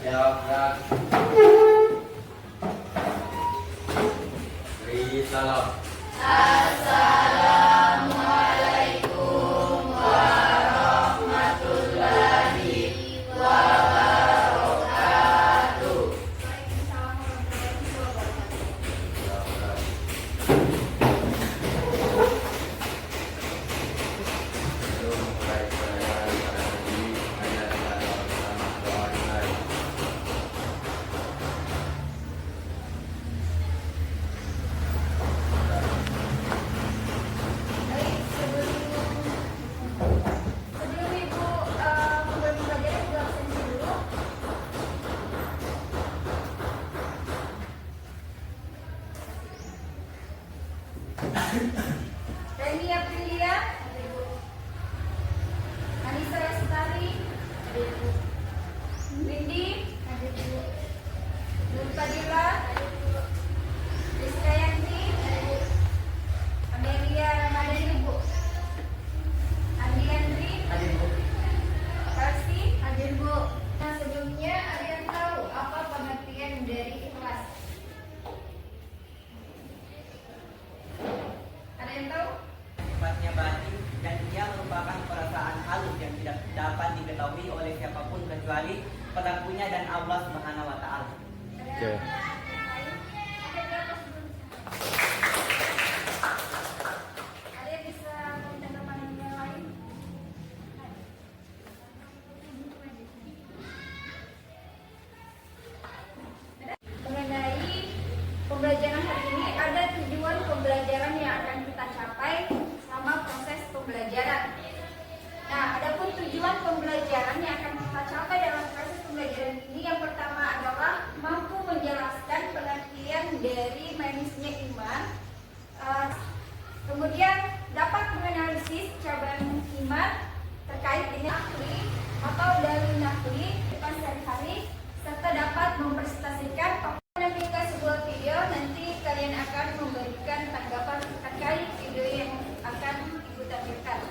Jawab gerak. Beri salam. Assalamualaikum warahmatullahi wabarakatuh. Jawab gerak. Sebelum mulai pelajaran pada hari ini, saya akan bersama doa dimulai. Baik, sebelum Ibu memulai pelajaran, Ibu absensi dulu. Reni Aprilia, Anissa Lestari, Windy, Nur Fadila, Rizka Yanti, Amelia Ramadhani, Andi Andri, Karsi, hadir Bu. Nah, sebelumnya ada yang tahu apa pengertian dari ikhlas? Ada yang tahu? Sifatnya batin dan ia merupakan perasaan halus yang tidak dapat diketahui oleh siapapun kecuali pelakunya dan Allah Subhanahu wa taala. Oke. Ada yang bisa minta tanggapan yang lain? Mengenai pembelajaran hari ini, ada tujuan pembelajaran yang akan kita capai selama proses pembelajaran. Nah, adapun tujuan pembelajaran yang akan kita capai dalam proses pembelajaran ini, yang pertama adalah mampu menjelaskan pengertian dari manisnya iman. Kemudian dapat menganalisis cabang iman terkait dengan akli atau dalil nakli depan sehari-hari, serta dapat mempresentasikan menampilkan sebuah video. Nanti kalian akan memberikan tanggapan terkait video yang akan Ibu tampilkan.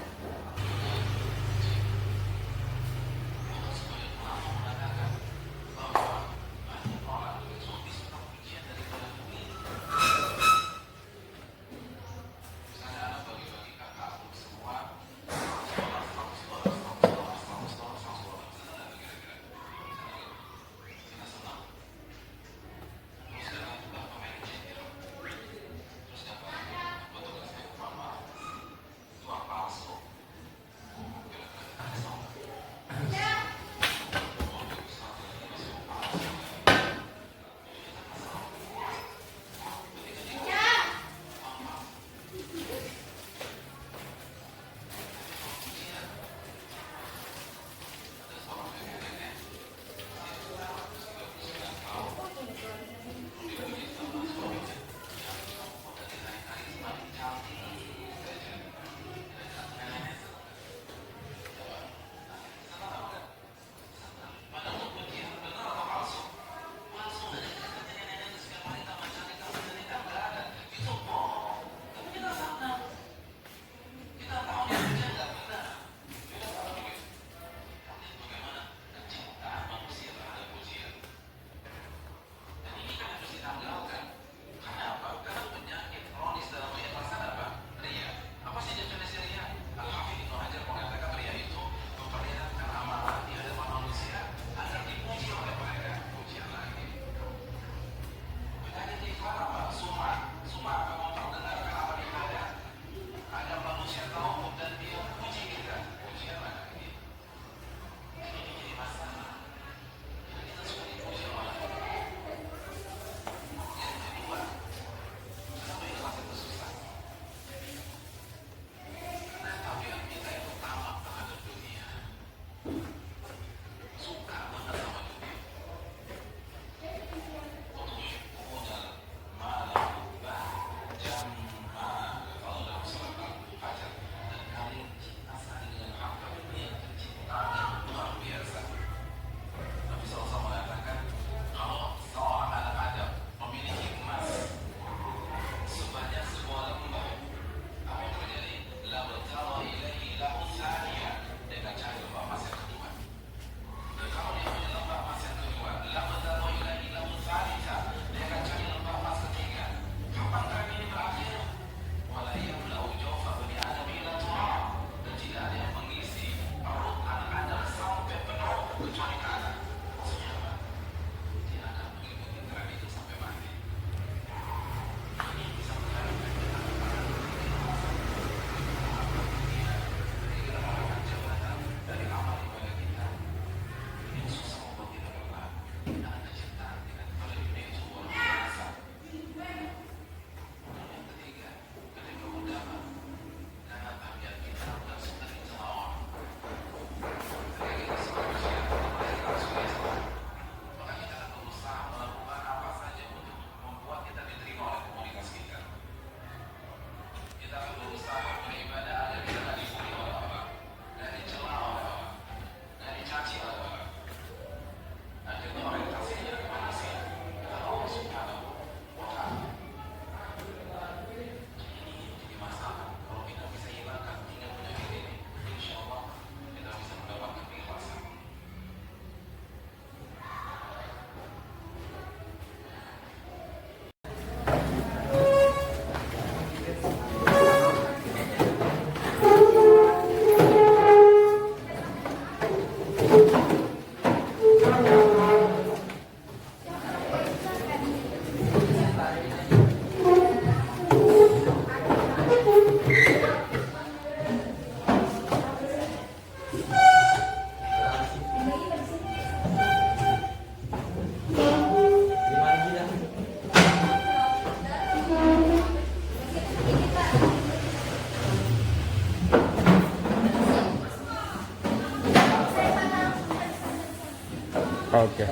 Oke.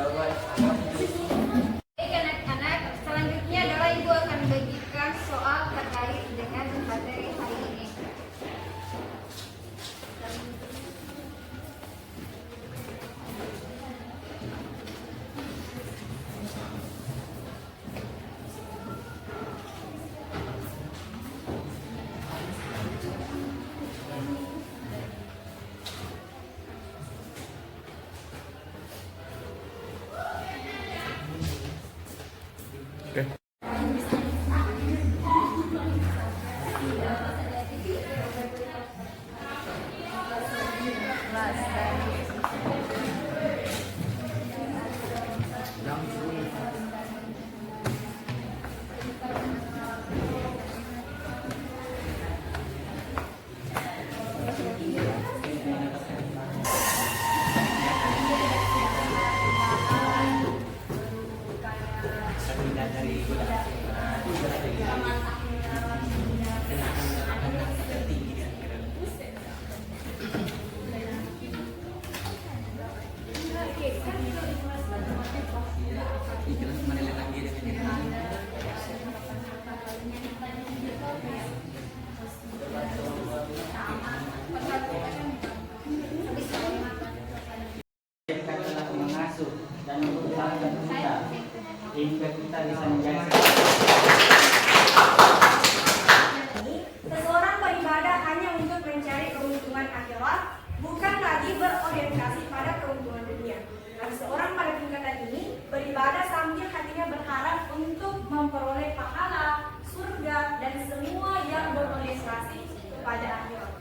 Baik anak-anak, selanjutnya adalah Ibu akan bagikan soal terkait dengan materi hari ini. Kita telah mengasuh dan membesarkan kita hingga kita bisa menjadi Seseorang beribadah hanya untuk mencari keuntungan akhirat, bukan lagi berorientasi pada keuntungan dunia. Dan seorang pada tingkatan ini beribadah sambil hatinya berharap untuk memperoleh pahala, surga, dan semua yang berorientasi kepada akhirat.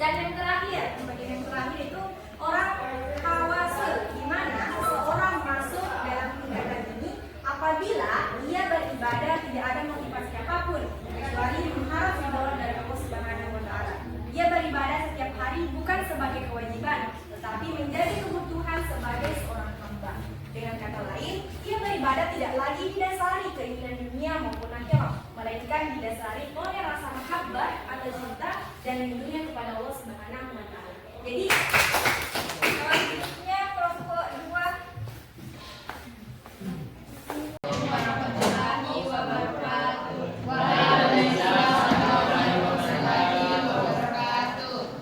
Dan yang terakhir, bagian yang terakhir itu orang tawasul, di mana seseorang masuk dalam tingkatan ini apabila ia beribadah tidak ada motivasi apapun kecuali mengharap ridho dari Allah Subhanahu wa Ta'ala. Ia beribadah setiap hari bukan sebagai kewajiban, tetapi menjadi kebutuhan sebagai seorang hamba. Dengan kata lain, ia beribadah tidak lagi didasari keinginan dunia maupun akhirat, melainkan didasari oleh rasa mahabbah atau cinta dan rindunya kepada Allah Subhanahu wa Ta'ala. Jadi selanjutnya kelompok 2.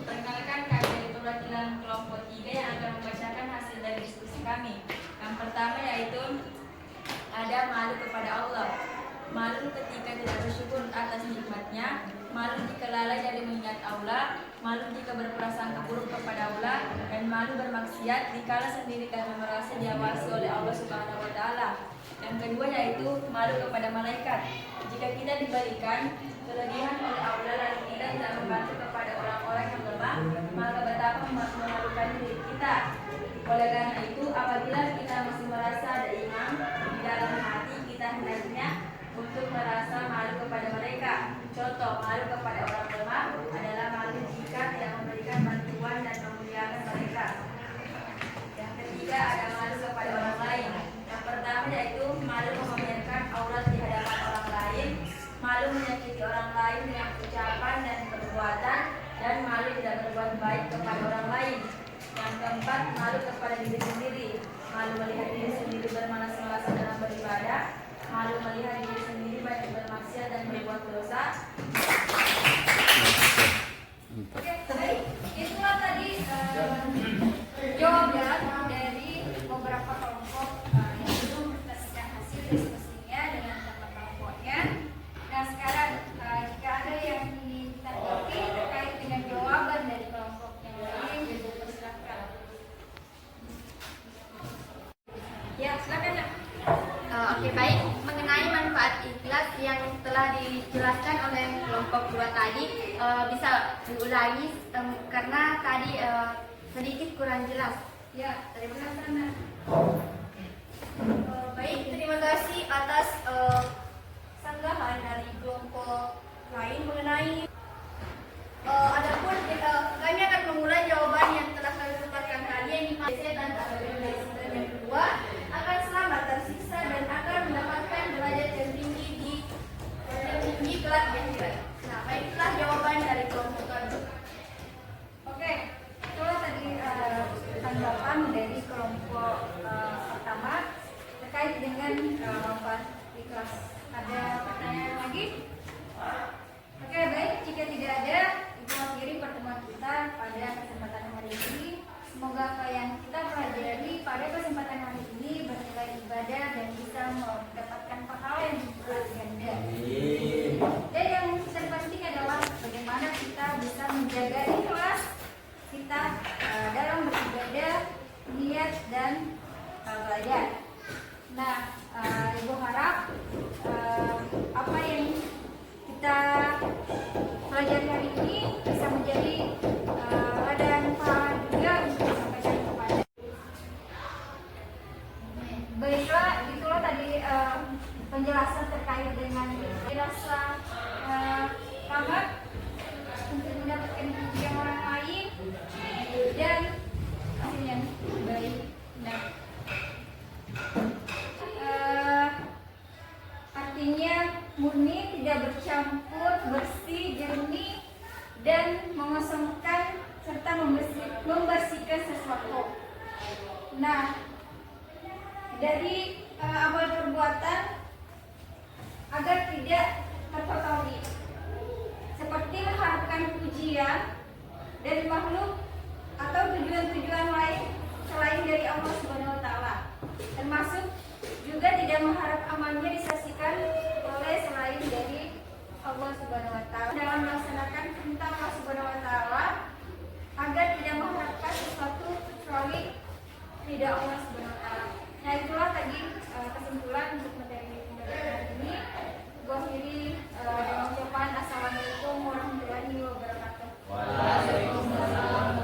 Perkenalkan kami dari perwakilan kelompok 3 yang akan membacakan hasil dari diskusi kami. Yang pertama yaitu ada malu kepada Allah. Malu ketika tidak bersyukur atas nikmatnya, malu jika lalai dari mengingat Allah, malu jika berprasangka buruk kepada Allah, dan malu bermaksiat dikala sendiri kami merasa diawasi oleh Allah Subhanahu wa Ta'ala. Yang kedua yaitu malu kepada malaikat. Jika kita diberikan kelebihan oleh Allah lalu kita tidak membantu kepada orang-orang yang lemah, maka betapa memalukan diri kita. Oleh karena itu, apabila kita masih merasa ada imam di dalam hati kita, hendaknya untuk merasa malu kepada mereka. Contoh malu kepada orang lemah adalah malu jika tidak memberikan bantuan dan memuliakan mereka. Yang ketiga ada malu kepada orang lain. Yang pertama yaitu malu memamerkan aurat di hadapan orang lain, malu menyakiti orang lain dengan ucapan dan perbuatan, dan malu tidak berbuat baik kepada orang lain. Yang keempat, malu kepada diri sendiri, malu melihat diri sendiri bermalas-malasan dalam beribadah, malu melihat diri sendiri banyak bermaksiat dan berbuat dosa. Oke, baik. Itulah tadi jawaban dari beberapa kelompok yang belum berdasarkan hasil diskusinya dengan teman kelompoknya. Nah, sekarang jika ada yang ingin ditanggapi terkait dengan jawaban dari kelompok yang lain, silakan. Ya, silakan. Oke, baik. Mengenai manfaat ikhlas yang telah dijelaskan oleh kelompok 2 tadi, bisa diulangi karena tadi sedikit kurang jelas. Ya, terima kasih. Baik, terima kasih atas sanggahan dari kelompok lain mengenai adapun kami akan memulai jawaban yang telah kami tempatkan tadi, yang dan yang kedua akan selamat tersiksa dan akan mendapatkan derajat yang tinggi di kelak akhirat. Nah, baiklah jawaban dari kelompok kami. Oke, itulah tadi tanggapan dari kelompok semoga apa yang kita pelajari pada kesempatan hari ini bernilai ibadah dan bisa mendapatkan pahala yang berganda. Dan yang terpenting adalah bagaimana kita bisa menjaga ikhlas kita dalam beribadah, niat dan belajar. Nah, Ibu harap apa yang kita pelajari hari ini bisa menjadi ladang pahala juga untuk disampaikan kepada. Baiklah, itulah tadi penjelasan terkait dengan rasa kangen untuk mendapatkan pujian orang lain dan hasilnya baik. Nah, artinya murni, tidak bercampur, bersih, jernih, dan mengosongkan serta membersihkan sesuatu. Nah, dari amal perbuatan agar tidak terkotori, seperti mengharapkan pujian dari makhluk atau tujuan-tujuan lain selain dari Allah Subhanahu wa taala. Termasuk juga tidak mengharap amalnya disaksikan oleh selain dari Allah Subhanahu wa taala. Dalam melaksanakan perintah Allah Subhanahu wa taala agar tidak mengharapkan sesuatu kecuali ridha Allah Subhanahu wa taala. Nah, itulah tadi kesimpulan untuk materi pembelajaran hari ini. Gua akhiri dengan ucapan assalamualaikum warahmatullahi wabarakatuh. Waalaikumsalam.